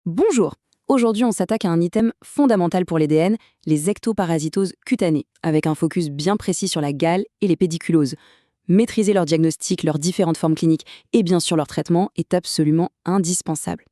Bonjour. Aujourd'hui, on s'attaque à un item fondamental pour l'EDN, les ectoparasitoses cutanées, avec un focus bien précis sur la gale et les pédiculoses. Maîtriser leur diagnostic, leurs différentes formes cliniques et bien sûr leur traitement est absolument indispensable.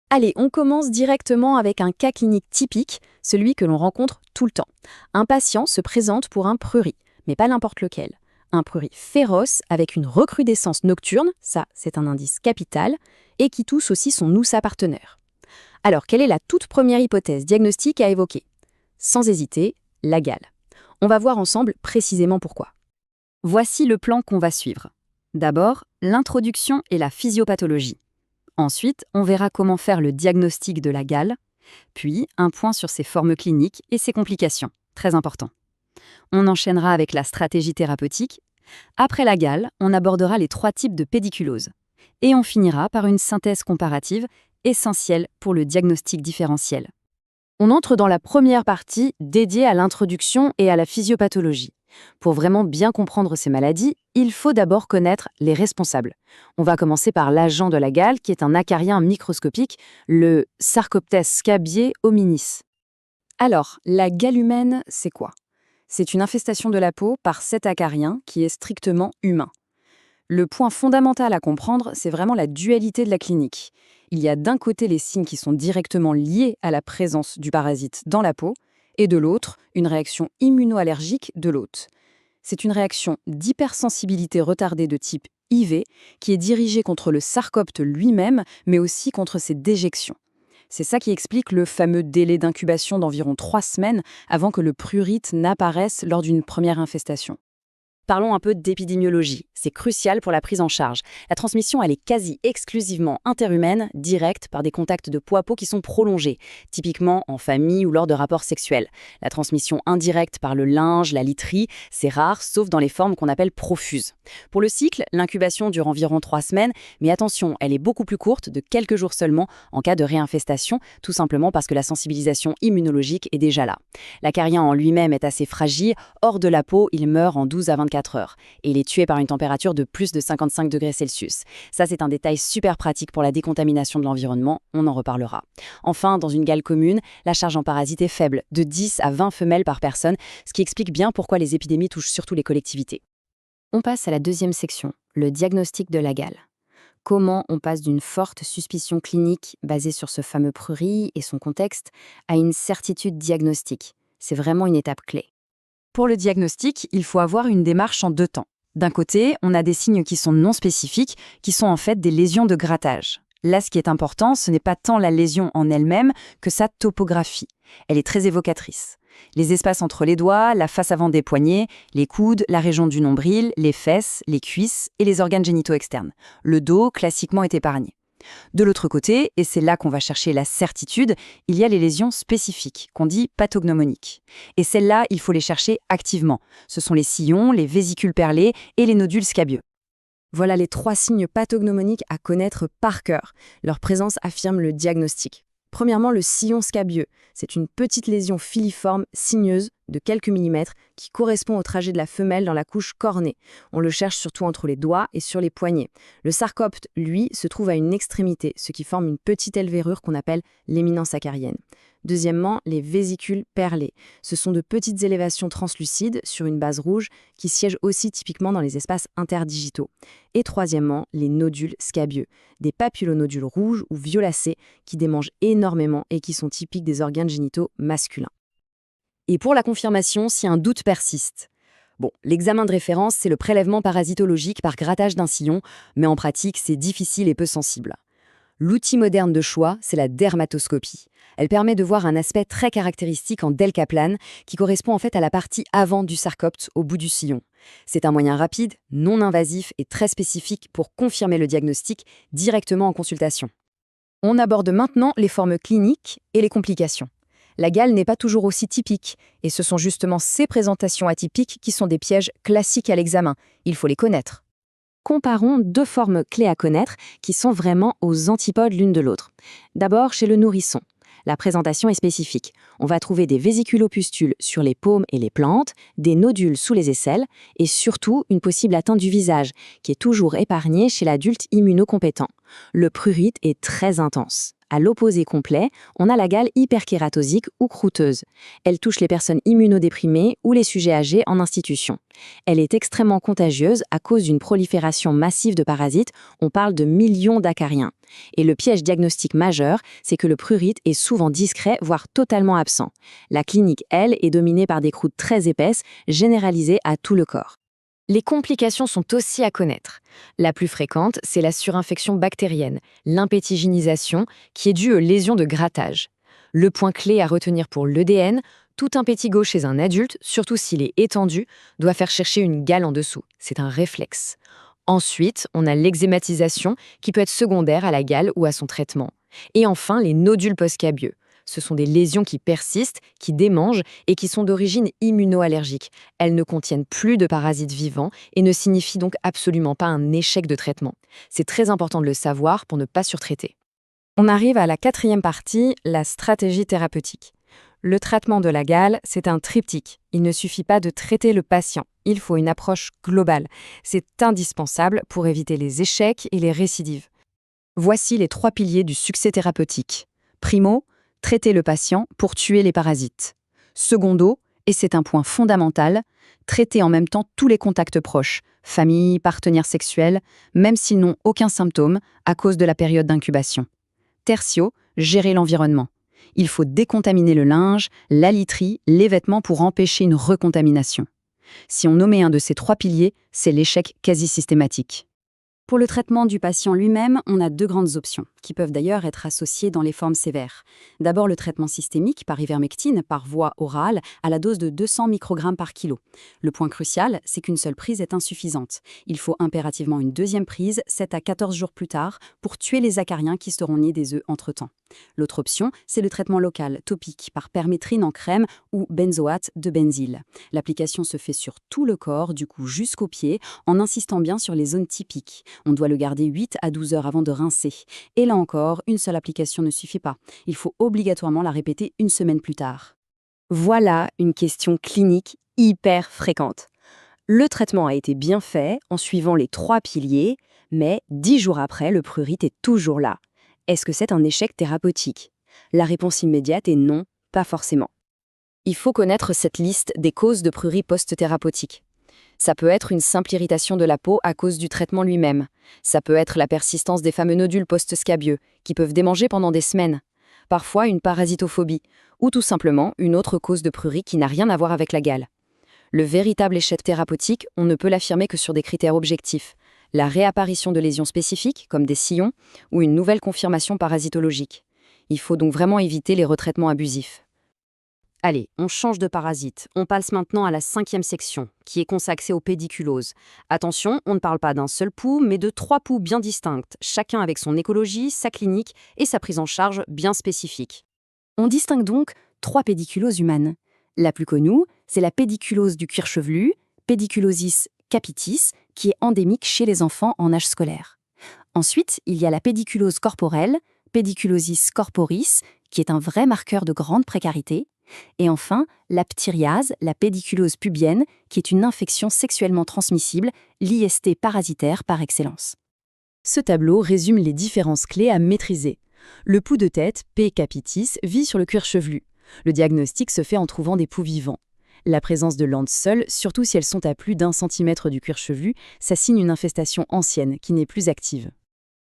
Allez, on commence directement avec un cas clinique typique, celui que l'on rencontre tout le temps. Un patient se présente pour un prurit, mais pas n'importe lequel. Un prurit féroce avec une recrudescence nocturne, ça c'est un indice capital, et qui tousse aussi son oussa partenaire. Alors, quelle est la toute première hypothèse diagnostique à évoquer? Sans hésiter, la gale. On va voir ensemble précisément pourquoi. Voici le plan qu'on va suivre. D'abord, l'introduction et la physiopathologie. Ensuite, on verra comment faire le diagnostic de la gale, puis un point sur ses formes cliniques et ses complications, très important. On enchaînera avec la stratégie thérapeutique. Après la gale, on abordera les 3 types de pédiculose. Et on finira par une synthèse comparative essentielle pour le diagnostic différentiel. On entre dans la première partie dédiée à l'introduction et à la physiopathologie. Pour vraiment bien comprendre ces maladies, il faut d'abord connaître les responsables. On va commencer par l'agent de la gale, qui est un acarien microscopique, le Sarcoptes scabiei hominis. Alors, la gale humaine, c'est quoi? C'est une infestation de la peau par cet acarien qui est strictement humain. Le point fondamental à comprendre, c'est vraiment la dualité de la clinique. Il y a d'un côté les signes qui sont directement liés à la présence du parasite dans la peau, et de l'autre, une réaction immunoallergique de l'hôte. C'est une réaction d'hypersensibilité retardée de type IV qui est dirigée contre le sarcopte lui-même, mais aussi contre ses déjections. C'est ça qui explique le fameux délai d'incubation d'environ 3 semaines avant que le prurite n'apparaisse lors d'une première infestation. Parlons un peu d'épidémiologie. C'est crucial pour la prise en charge. La transmission, elle est quasi exclusivement interhumaine, directe, par des contacts de peau à peau qui sont prolongés, typiquement en famille ou lors de rapports sexuels. La transmission indirecte par le linge, la literie, c'est rare, sauf dans les formes qu'on appelle profuses. Pour le cycle, l'incubation dure environ 3 semaines, mais attention, elle est beaucoup plus courte, de quelques jours seulement, en cas de réinfestation, tout simplement parce que la sensibilisation immunologique est déjà là. L'acarien en lui-même est assez fragile, hors de la peau, il meurt en 12 à 24 heures. Et il est tué par une température de plus de 55 degrés Celsius. Ça, c'est un détail super pratique pour la décontamination de l'environnement, on en reparlera. Enfin, dans une gale commune, la charge en parasites est faible, de 10 à 20 femelles par personne, ce qui explique bien pourquoi les épidémies touchent surtout les collectivités. On passe à la deuxième section, le diagnostic de la gale. Comment on passe d'une forte suspicion clinique basée sur ce fameux prurit et son contexte à une certitude diagnostique? C'est vraiment une étape clé. Pour le diagnostic, il faut avoir une démarche en 2 temps. D'un côté, on a des signes qui sont non spécifiques, qui sont en fait des lésions de grattage. Là, ce qui est important, ce n'est pas tant la lésion en elle-même que sa topographie. Elle est très évocatrice. Les espaces entre les doigts, la face avant des poignets, les coudes, la région du nombril, les fesses, les cuisses et les organes génitaux externes. Le dos, classiquement, est épargné. De l'autre côté, et c'est là qu'on va chercher la certitude, il y a les lésions spécifiques, qu'on dit pathognomoniques. Et celles-là, il faut les chercher activement. Ce sont les sillons, les vésicules perlées et les nodules scabieux. Voilà les 3 signes pathognomoniques à connaître par cœur. Leur présence affirme le diagnostic. Premièrement, le sillon scabieux. C'est une petite lésion filiforme, sinueuse, de quelques millimètres, qui correspond au trajet de la femelle dans la couche cornée. On le cherche surtout entre les doigts et sur les poignets. Le sarcopte, lui, se trouve à une extrémité, ce qui forme une petite helvérure qu'on appelle l'éminence acarienne. Deuxièmement, les vésicules perlées. Ce sont de petites élévations translucides sur une base rouge qui siègent aussi typiquement dans les espaces interdigitaux. Et troisièmement, les nodules scabieux, des papillonodules rouges ou violacés qui démangent énormément et qui sont typiques des organes génitaux masculins. Et pour la confirmation, si un doute persiste. Bon, l'examen de référence, c'est le prélèvement parasitologique par grattage d'un sillon, mais en pratique, c'est difficile et peu sensible. L'outil moderne de choix, c'est la dermatoscopie. Elle permet de voir un aspect très caractéristique en delcaplane qui correspond en fait à la partie avant du sarcopte au bout du sillon. C'est un moyen rapide, non invasif et très spécifique pour confirmer le diagnostic directement en consultation. On aborde maintenant les formes cliniques et les complications. La gale n'est pas toujours aussi typique, et ce sont justement ces présentations atypiques qui sont des pièges classiques à l'examen. Il faut les connaître. Comparons 2 formes clés à connaître qui sont vraiment aux antipodes l'une de l'autre. D'abord, chez le nourrisson. La présentation est spécifique. On va trouver des vésiculopustules sur les paumes et les plantes, des nodules sous les aisselles et surtout une possible atteinte du visage qui est toujours épargnée chez l'adulte immunocompétent. Le prurite est très intense. À l'opposé complet, on a la gale hyperkératosique ou croûteuse. Elle touche les personnes immunodéprimées ou les sujets âgés en institution. Elle est extrêmement contagieuse à cause d'une prolifération massive de parasites, on parle de millions d'acariens. Et le piège diagnostique majeur, c'est que le prurite est souvent discret, voire totalement absent. La clinique, elle, est dominée par des croûtes très épaisses, généralisées à tout le corps. Les complications sont aussi à connaître. La plus fréquente, c'est la surinfection bactérienne, l'impétiginisation, qui est due aux lésions de grattage. Le point clé à retenir pour l'EDN, tout impétigo chez un adulte, surtout s'il est étendu, doit faire chercher une gale en dessous. C'est un réflexe. Ensuite, on a l'eczématisation, qui peut être secondaire à la gale ou à son traitement. Et enfin, les nodules postcabieux. Ce sont des lésions qui persistent, qui démangent et qui sont d'origine immunoallergique. Elles ne contiennent plus de parasites vivants et ne signifient donc absolument pas un échec de traitement. C'est très important de le savoir pour ne pas surtraiter. On arrive à la 4e partie, la stratégie thérapeutique. Le traitement de la gale, c'est un triptyque. Il ne suffit pas de traiter le patient, il faut une approche globale. C'est indispensable pour éviter les échecs et les récidives. Voici les 3 piliers du succès thérapeutique. Primo, traiter le patient pour tuer les parasites. Secondo, et c'est un point fondamental, traiter en même temps tous les contacts proches, famille, partenaires sexuels, même s'ils n'ont aucun symptôme à cause de la période d'incubation. Tertio, gérer l'environnement. Il faut décontaminer le linge, la literie, les vêtements pour empêcher une recontamination. Si on omet un de ces 3 piliers, c'est l'échec quasi systématique. Pour le traitement du patient lui-même, on a 2 grandes options, qui peuvent d'ailleurs être associées dans les formes sévères. D'abord le traitement systémique par ivermectine, par voie orale, à la dose de 200 microgrammes par kilo. Le point crucial, c'est qu'une seule prise est insuffisante. Il faut impérativement une deuxième prise, 7 à 14 jours plus tard, pour tuer les acariens qui seront nés des œufs entre-temps. L'autre option, c'est le traitement local, topique, par permétrine en crème ou benzoate de benzyle. L'application se fait sur tout le corps, du cou jusqu'aux pieds, en insistant bien sur les zones typiques. On doit le garder 8 à 12 heures avant de rincer. Et là encore, une seule application ne suffit pas. Il faut obligatoirement la répéter une semaine plus tard. Voilà une question clinique hyper fréquente. Le traitement a été bien fait en suivant les 3 piliers, mais 10 jours après, le prurite est toujours là. Est-ce que c'est un échec thérapeutique? La réponse immédiate est non, pas forcément. Il faut connaître cette liste des causes de prurit post-thérapeutique. Ça peut être une simple irritation de la peau à cause du traitement lui-même. Ça peut être la persistance des fameux nodules post-scabieux, qui peuvent démanger pendant des semaines. Parfois une parasitophobie, ou tout simplement une autre cause de prurit qui n'a rien à voir avec la gale. Le véritable échec thérapeutique, on ne peut l'affirmer que sur des critères objectifs. La réapparition de lésions spécifiques, comme des sillons, ou une nouvelle confirmation parasitologique. Il faut donc vraiment éviter les retraitements abusifs. Allez, on change de parasite. On passe maintenant à la 5e section, qui est consacrée aux pédiculoses. Attention, on ne parle pas d'un seul pouls, mais de 3 poux bien distincts, chacun avec son écologie, sa clinique et sa prise en charge bien spécifique. On distingue donc 3 pédiculoses humaines. La plus connue, c'est la pédiculose du cuir chevelu, Pédiculosis capitis, qui est endémique chez les enfants en âge scolaire. Ensuite, il y a la pédiculose corporelle, Pédiculosis corporis, qui est un vrai marqueur de grande précarité. Et enfin, la ptyriase, la pédiculose pubienne, qui est une infection sexuellement transmissible, l'IST parasitaire par excellence. Ce tableau résume les différences clés à maîtriser. Le pouls de tête, P. capitis, vit sur le cuir chevelu. Le diagnostic se fait en trouvant des poux vivants. La présence de landes seules, surtout si elles sont à plus d'1 centimètre du cuir chevelu, ça signe une infestation ancienne qui n'est plus active.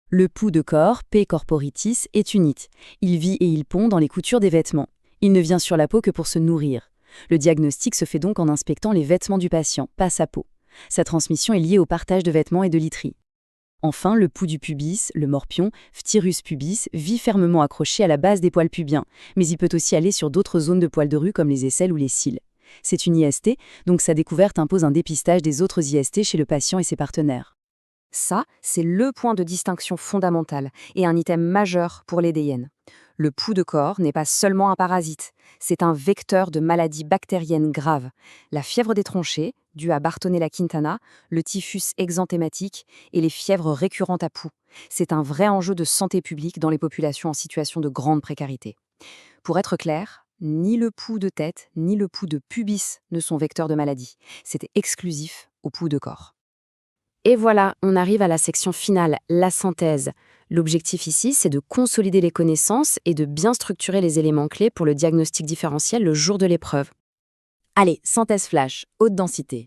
Le pouls de corps, P. corporitis, est unite. Il vit et il pond dans les coutures des vêtements. Il ne vient sur la peau que pour se nourrir. Le diagnostic se fait donc en inspectant les vêtements du patient, pas sa peau. Sa transmission est liée au partage de vêtements et de literie. Enfin, le pouls du pubis, le morpion, Phtyrus pubis, vit fermement accroché à la base des poils pubiens, mais il peut aussi aller sur d'autres zones de poils de rue comme les aisselles ou les cils. C'est une IST, donc sa découverte impose un dépistage des autres IST chez le patient et ses partenaires. Ça, c'est le point de distinction fondamental et un item majeur pour les DIN. Le pouls de corps n'est pas seulement un parasite, c'est un vecteur de maladies bactériennes graves. La fièvre des tronchées, due à Bartonella quintana, le typhus exanthématique et les fièvres récurrentes à poux. C'est un vrai enjeu de santé publique dans les populations en situation de grande précarité. Pour être clair, ni le pouls de tête, ni le pouls de pubis ne sont vecteurs de maladies. C'est exclusif au pouls de corps. Et voilà, on arrive à la section finale, la synthèse. L'objectif ici, c'est de consolider les connaissances et de bien structurer les éléments clés pour le diagnostic différentiel le jour de l'épreuve. Allez, synthèse flash, haute densité.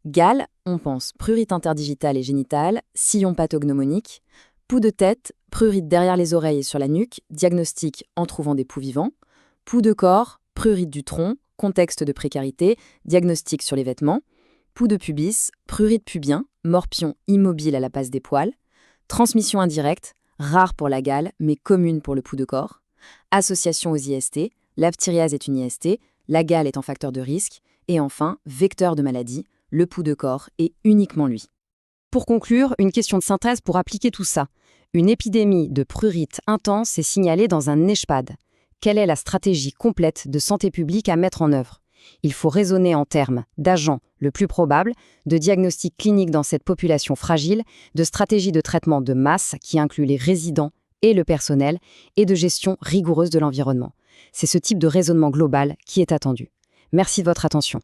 Gale, on pense prurite interdigitale et génitale, sillon pathognomonique. Pouls de tête, prurite derrière les oreilles et sur la nuque, diagnostic en trouvant des poux vivants. Pouls de corps, prurite du tronc, contexte de précarité, diagnostic sur les vêtements. Pouls de pubis, prurite pubien, morpion immobile à la base des poils. Transmission indirecte, rare pour la gale, mais commune pour le pouls de corps. Association aux IST, la ptyriase est une IST, la gale est un facteur de risque. Et enfin, vecteur de maladie, le pouls de corps est uniquement lui. Pour conclure, une question de synthèse pour appliquer tout ça. Une épidémie de prurite intense est signalée dans un EHPAD. Quelle est la stratégie complète de santé publique à mettre en œuvre ? Il faut raisonner en termes d'agents le plus probable, de diagnostic clinique dans cette population fragile, de stratégie de traitement de masse qui inclut les résidents et le personnel, et de gestion rigoureuse de l'environnement. C'est ce type de raisonnement global qui est attendu. Merci de votre attention.